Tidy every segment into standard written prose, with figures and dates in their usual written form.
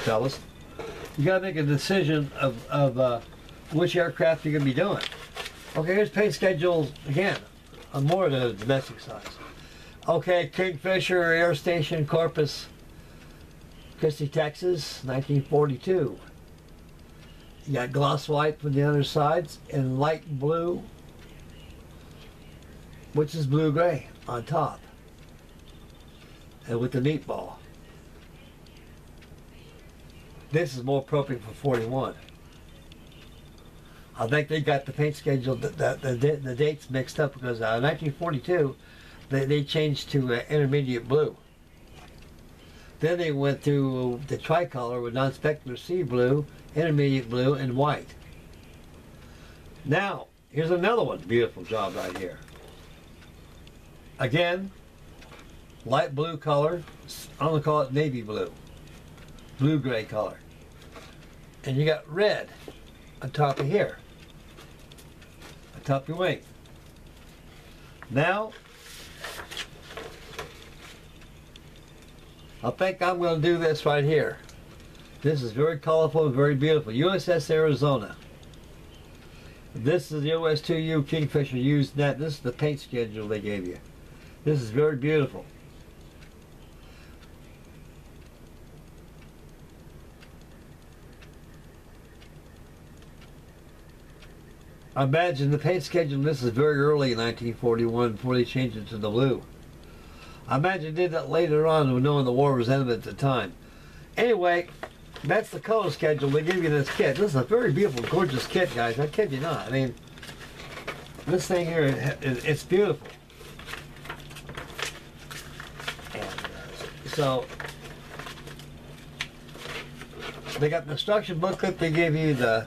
fellas. You got to make a decision of which aircraft you're going to be doing. Okay, here's paint schedules again, on more of the domestic size. Okay, Kingfisher Air Station, Corpus Christi, Texas, 1942. You got gloss white for the undersides and light blue, which is blue-gray on top, and with the meatball. This is more appropriate for 41. I think they got the paint schedule, the dates mixed up because 1942, they changed to intermediate blue. Then they went to the tricolor with non-specular sea blue, intermediate blue, and white. Now, here's another one. Beautiful job right here. Again, light blue color. I'm going to call it navy blue. Blue-gray color. And you got red on top of here. On top of your wing. Now, I think I'm going to do this right here. This is very colorful and very beautiful. USS Arizona. This is the OS2U Kingfisher used that. This is the paint schedule they gave you. This is very beautiful. I imagine the paint schedule, this is very early in 1941 before they changed it to the blue. I imagine they did that later on knowing the war was ended at the time. Anyway, that's the color schedule they give you this kit. This is a very beautiful, gorgeous kit, guys. I kid you not. I mean, this thing here, it's beautiful. And, so, they got the instruction booklet. They give you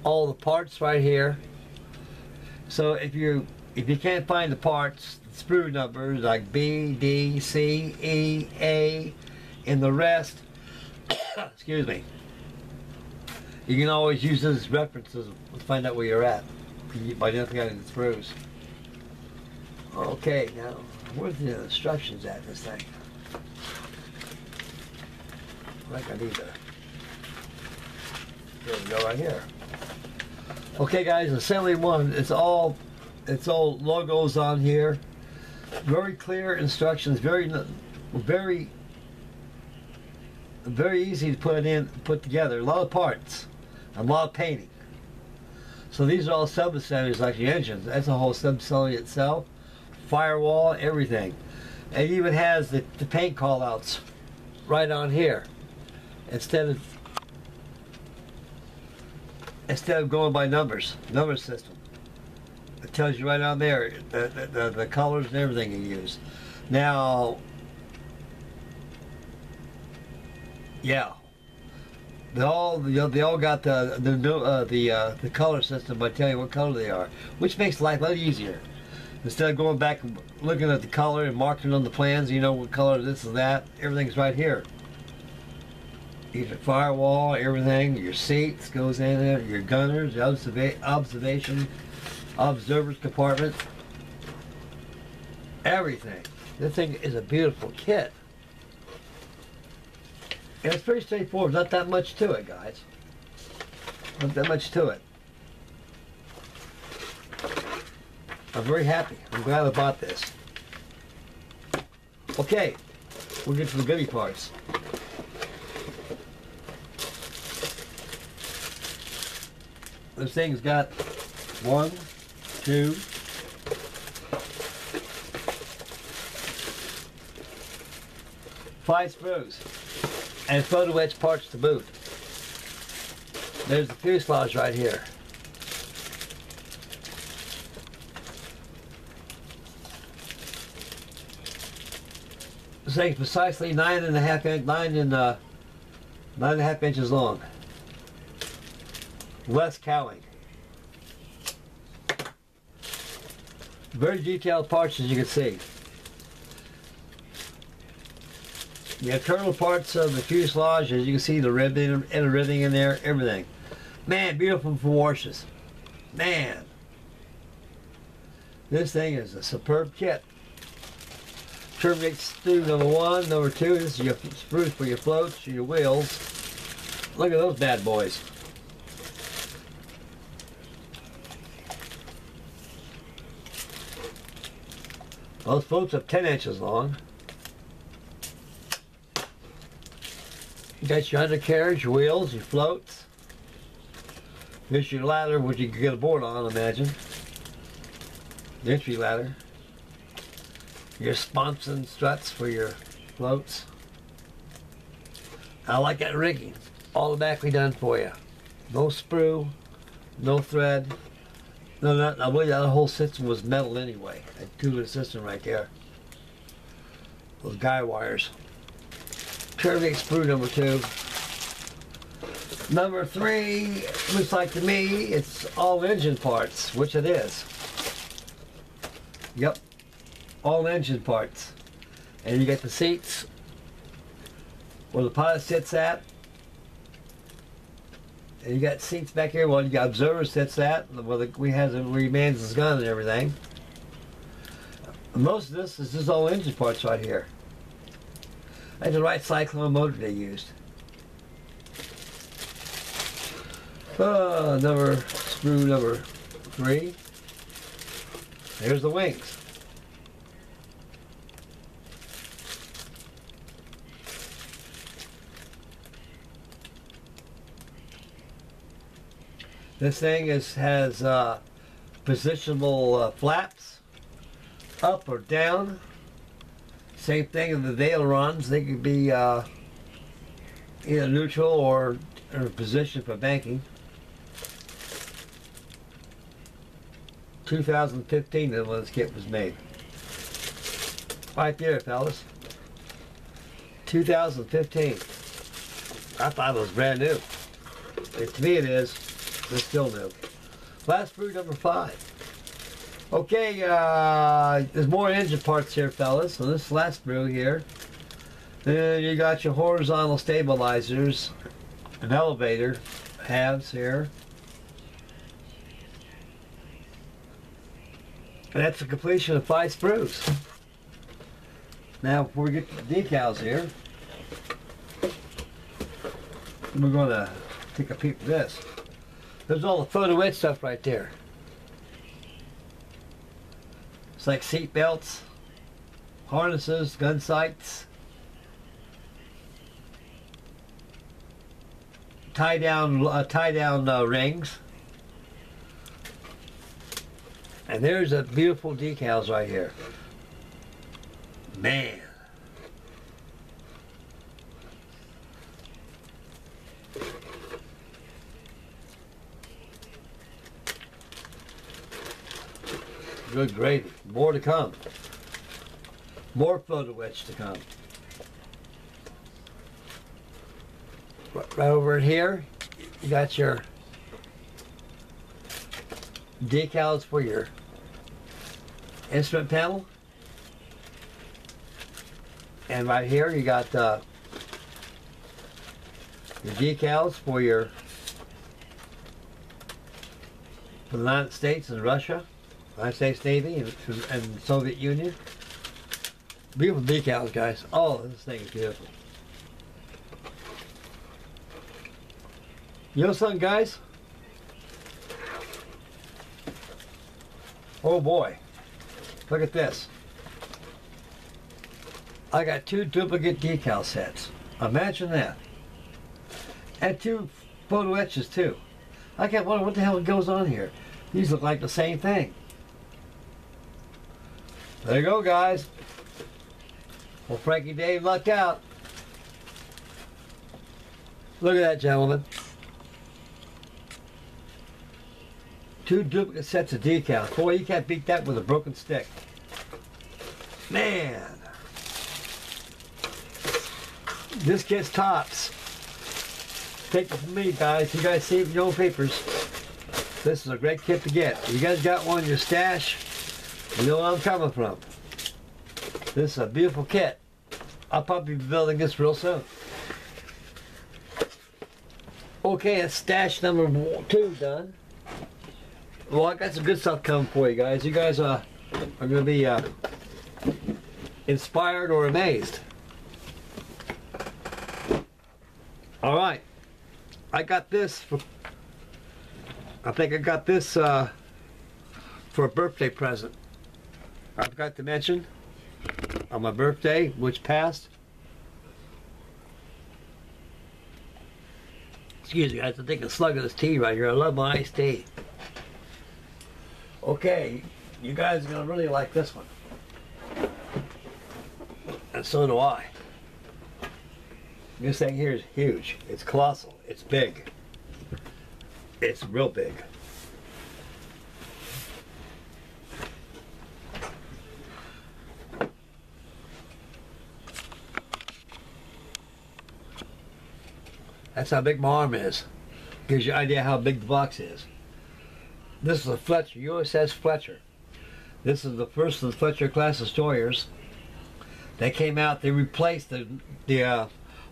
all the parts right here. So if you can't find the parts, the sprue numbers like B, D, C, E, A, and the rest, excuse me, you can always use this as references to find out where you're at by identifying the sprues. Okay, now where's the instructions at this thing? I think I need to. There we go, right here. Okay, guys, assembly one. It's all logos on here. Very clear instructions. Very easy to put together. A lot of parts, a lot of painting. So these are all sub-assemblies like the engines. That's a whole sub-assembly itself. Firewall, everything. It even has the paint call-outs right on here. Instead of going by number system. It tells you right on there the colors and everything you use. Now, yeah, they all got the color system by telling you what color they are, which makes life a lot easier. Instead of going back and looking at the color and marking on the plans, you know what color this is that. Everything's right here. Your firewall, everything, your seats goes in there, your gunners, observers compartment, everything. This thing is a beautiful kit. And it's pretty straightforward, not that much to it, guys. Not that much to it. I'm very happy. I'm glad I bought this. Okay, we'll get to the goodie parts. This thing's got 1, 2, 5 sprues and photo etch parts to boot. There's the fuselage right here. This thing's precisely 9.5 inches long. Less cowling. Very detailed parts, as you can see. The internal parts of the fuselage, as you can see, the ribbing and the ribbing in there, everything. Man, beautiful for washes. Man, this thing is a superb kit. Terminate sprue number 1, number 2. This is your sprues for your floats, your wheels. Look at those bad boys. Those floats are 10 inches long. You got your undercarriage, your wheels, your floats. Here's your ladder, which you can get a board on, imagine. The entry ladder. Your sponson struts for your floats. I like that rigging. Automatically done for you. No sprue, no thread. No, not, I believe that whole system was metal anyway. That two-liter system right there. Those guy wires. Curving sprue number 2. Number 3, looks like to me, it's all engine parts, which it is. Yep, all engine parts. And you get the seats where the pilot sits at. And you got seats back here. Well, you got observer sits at where he mans his gun and everything. Most of this is just all engine parts right here. That's the right cyclone motor they used. Sprue number 3. There's the wings. This thing has positionable flaps, up or down. Same thing in the ailerons. They could be either neutral or position for banking. 2015 is when this kit was made. Right there, fellas. 2015. I thought it was brand new. To me it is. It's still new. Last sprue number 5. Okay, there's more engine parts here, fellas. So this last sprue here. Then you got your horizontal stabilizers, an elevator, halves here. And that's the completion of 5 sprues. Now, before we get to the decals here, we're going to take a peek at this. There's all the photo etch stuff right there. It's like seat belts, harnesses, gun sights, tie down rings. And there's a beautiful decals right here. Man. Good gravy. More to come. More photo etch to come. Right over here, you got your decals for your instrument panel. And right here, you got your decals for the United States and Russia. United States Navy and Soviet Union. Beautiful decals, guys. Oh, this thing is beautiful. You know something, guys? Oh boy. Look at this. I got 2 duplicate decal sets. Imagine that. And 2 photo etches too. I can't wonder what the hell goes on here. These look like the same thing. There you go, guys. Well, Frankie Dave lucked out. Look at that, gentlemen. 2 duplicate sets of decals. Boy, you can't beat that with a broken stick. Man. This kit's tops. Take it from me, guys. You guys see it in your own papers. This is a great kit to get. You guys got one in your stash? You know where I'm coming from. This is a beautiful kit. I'll probably be building this real soon. Okay, it's stash number 2 done. Well, I got some good stuff coming for you guys. You guys are going to be inspired or amazed. All right. I got this for, I think I got this for a birthday present. I forgot to mention on my birthday, which passed. Excuse me, I have to take a slug of this tea right here. I love my iced tea. Okay, you guys are gonna really like this one. And so do I. This thing here is huge. It's colossal. It's big. It's real big. That's how big my arm is. Gives you an idea how big the box is. This is a Fletcher, USS Fletcher. This is the first of the Fletcher class destroyers. They came out, they replaced the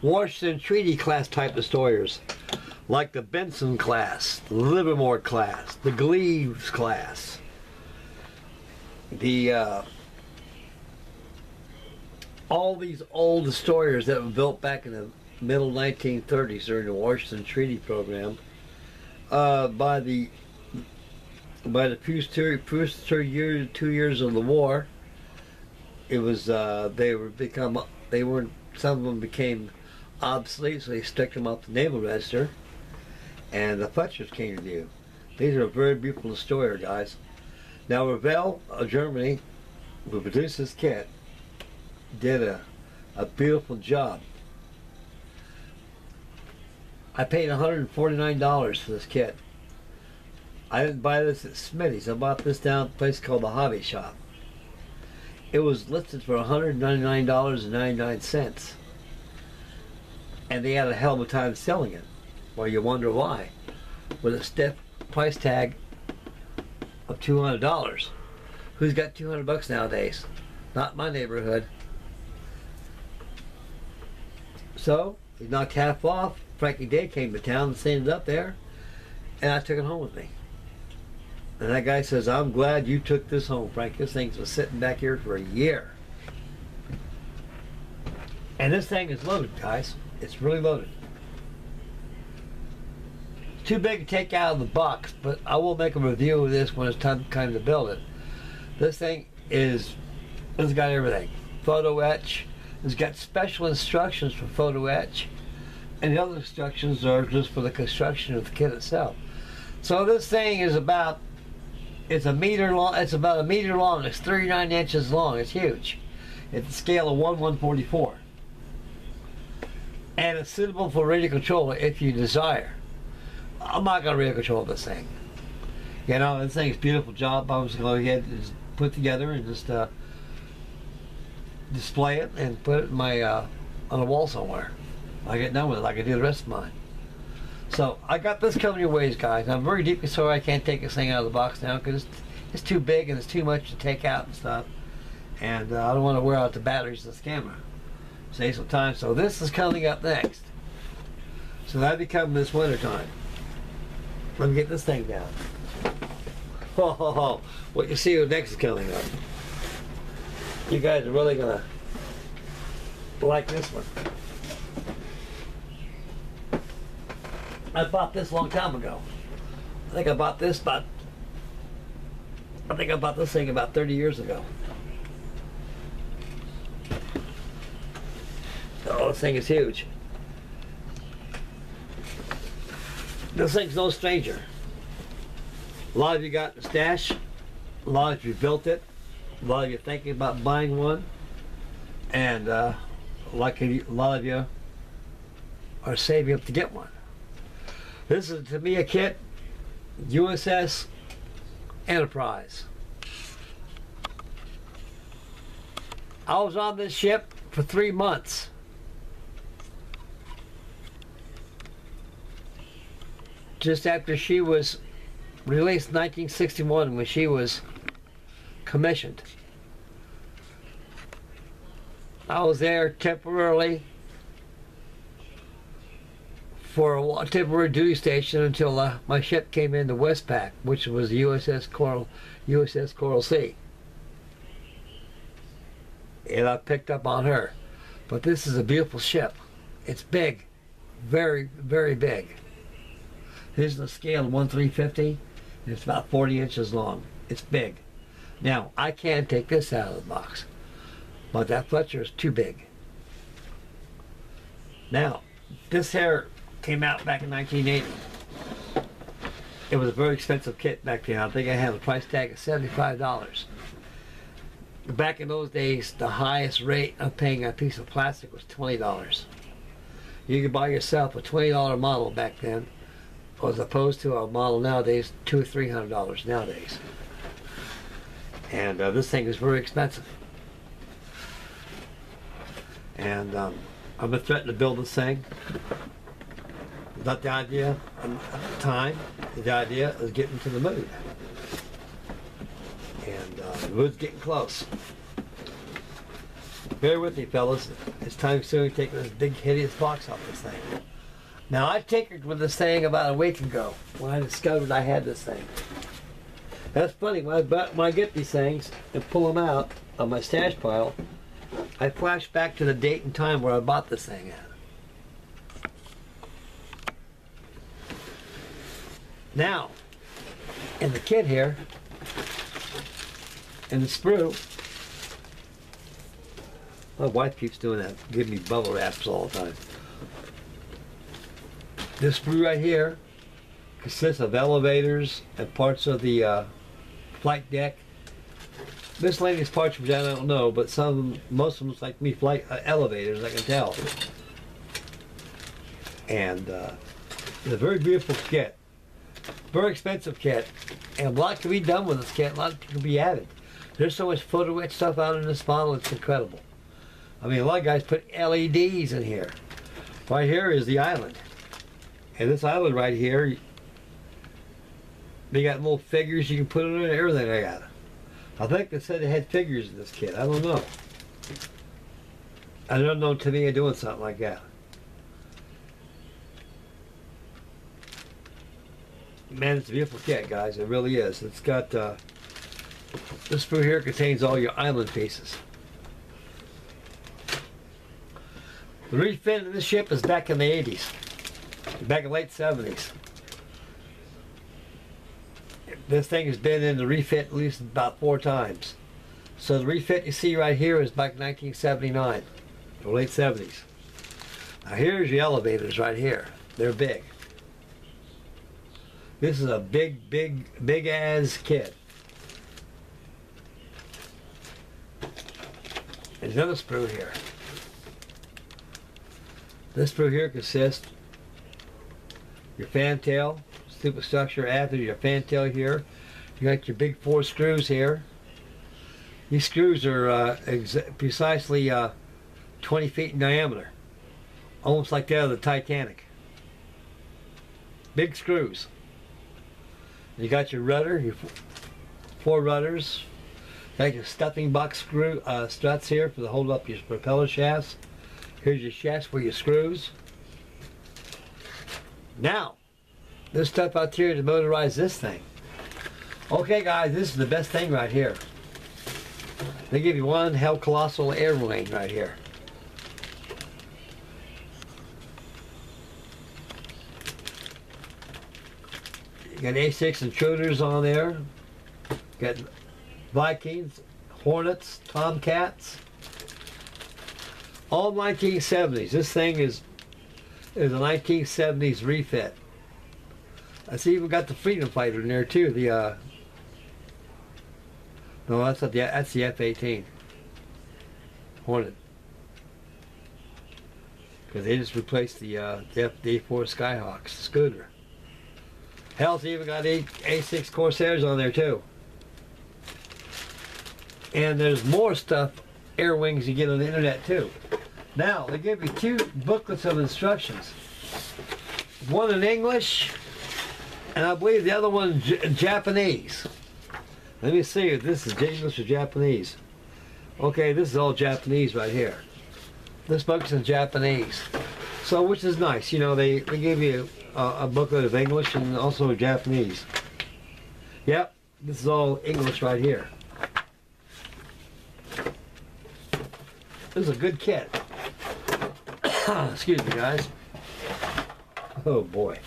Washington Treaty class type destroyers, like the Benson class, the Livermore class, the Gleaves class, all these old destroyers that were built back in the middle 1930s during the Washington Treaty program by the first 2 years of the war. It was some of them became obsolete, so they stuck them off the Naval Register, and the Fletchers came to view. These are a very beautiful destroyer, guys. Now Revell of Germany, who produced this kit, did a beautiful job. I paid $149 for this kit. I didn't buy this at Smitty's. I bought this down at a place called the Hobby Shop. It was listed for $199.99. And they had a hell of a time selling it. Well, you wonder why. With a stiff price tag of $200. Who's got $200 nowadays? Not my neighborhood. So, he knocked half off. Frankie Day came to town and sent it up there, and I took it home with me. And that guy says, "I'm glad you took this home, Frank. This thing's been sitting back here for a year." And this thing is loaded, guys. It's really loaded. It's too big to take out of the box, but I will make a review of this when it's time to build it. This thing it's got everything. Photo etch. It's got special instructions for photo etch. And the other instructions are just for the construction of the kit itself. So this thing is about, it's a meter long. It's about a meter long. It's 39 inches long. It's huge. It's the scale of 1/144. And it's suitable for radio control if you desire. I'm not going to radio control this thing. You know, this thing's a beautiful job. I was going to go ahead and just put together and just display it and put it in my on a wall somewhere. I get done with it like I do the rest of mine. So I got this coming your ways, guys. I'm very deeply sorry I can't take this thing out of the box now because it's too big and it's too much to take out and stuff. And I don't want to wear out the batteries of this camera. Save some time. So this is coming up next. So that'll be coming this winter time. Let me get this thing down. Ho ho ho. What you see next is coming up. You guys are really gonna like this one. I bought this a long time ago. I think I bought this thing about 30 years ago. Oh, this thing is huge. This thing's no stranger. A lot of you got the stash. A lot of you built it. A lot of you thinking about buying one. And a lot of you are saving up to get one. This is, to me, a kit, USS Enterprise. I was on this ship for 3 months. Just after she was released in 1961, when she was commissioned. I was there temporarily for a temporary duty station until my ship came into Westpac, which was the USS Coral Sea. And I picked up on her. But this is a beautiful ship. It's big. Very, very big. This is a scale of 1/350, and it's about 40 inches long. It's big. Now, I can't take this out of the box, but that Fletcher is too big. Now, this hair came out back in 1980. It was a very expensive kit back then. I think I had a price tag of $75. Back in those days, the highest rate of paying a piece of plastic was $20. You could buy yourself a $20 model back then, as opposed to a model nowadays, $200 or $300 nowadays. And this thing is very expensive. And I've been threatening to build this thing. Not the idea at the time. The idea is getting to the mood. And the mood's getting close. Bear with me, fellas. It's time soon to take this big, hideous box off this thing. Now, I tinkered with this thing about a week ago when I discovered I had this thing. That's funny. When I get these things and pull them out of my stash pile, I flash back to the date and time where I bought this thing at. Now, in the kit here, in the sprue, my wife keeps doing that, giving me bubble wraps all the time. This sprue right here consists of elevators and parts of the flight deck. Miscellaneous parts which I don't know, but most of them look like me flight elevators, I can tell. And it's a very beautiful kit. Very expensive kit. And a lot can be done with this kit, a lot can be added. There's so much photo etch stuff out in this model, it's incredible. I mean, a lot of guys put LEDs in here. Right here is the island. And this island right here, they got little figures you can put in it and everything I got. I think they said they had figures in this kit. I don't know. I don't know to me doing something like that. Man, it's a beautiful kit, guys. It really is. It's got, this sprue here contains all your island pieces. The refit of this ship is back in the 80s. Back in the late 70s. This thing has been in the refit at least about 4 times. So the refit you see right here is back in 1979, or late 70s. Now here's your elevators right here. They're big. This is a big ass kit. There's another sprue here. This sprue here consists your fantail, superstructure after your fantail here. You got your big 4 screws here. These screws are precisely 20 feet in diameter, almost like that of the Titanic. Big screws. You got your rudder, your 4 rudders. Got your stuffing box screw struts here for to hold up your propeller shafts. Here's your shafts for your screws. Now, this stuff out here to motorize this thing. Okay, guys, this is the best thing right here. They give you one hell colossal air wing right here. You got A6 intruders on there. Got Vikings, Hornets, Tomcats. All 1970s. This thing is a 1970s refit. I see we got the Freedom Fighter in there too. The no, that's not the F-18 Hornet. Because they just replaced the A4 Skyhawks scooter. Hell, it's even got A6 Corsairs on there too. And there's more stuff, air wings you get on the internet too. Now, they give you 2 booklets of instructions. One in English, and I believe the other one in Japanese. Let me see if this is English or Japanese. Okay, this is all Japanese right here. This book's in Japanese. So, which is nice. You know, they give you a booklet of English and also Japanese. Yep, this is all English right here. This is a good kit. Excuse me, guys. Oh boy.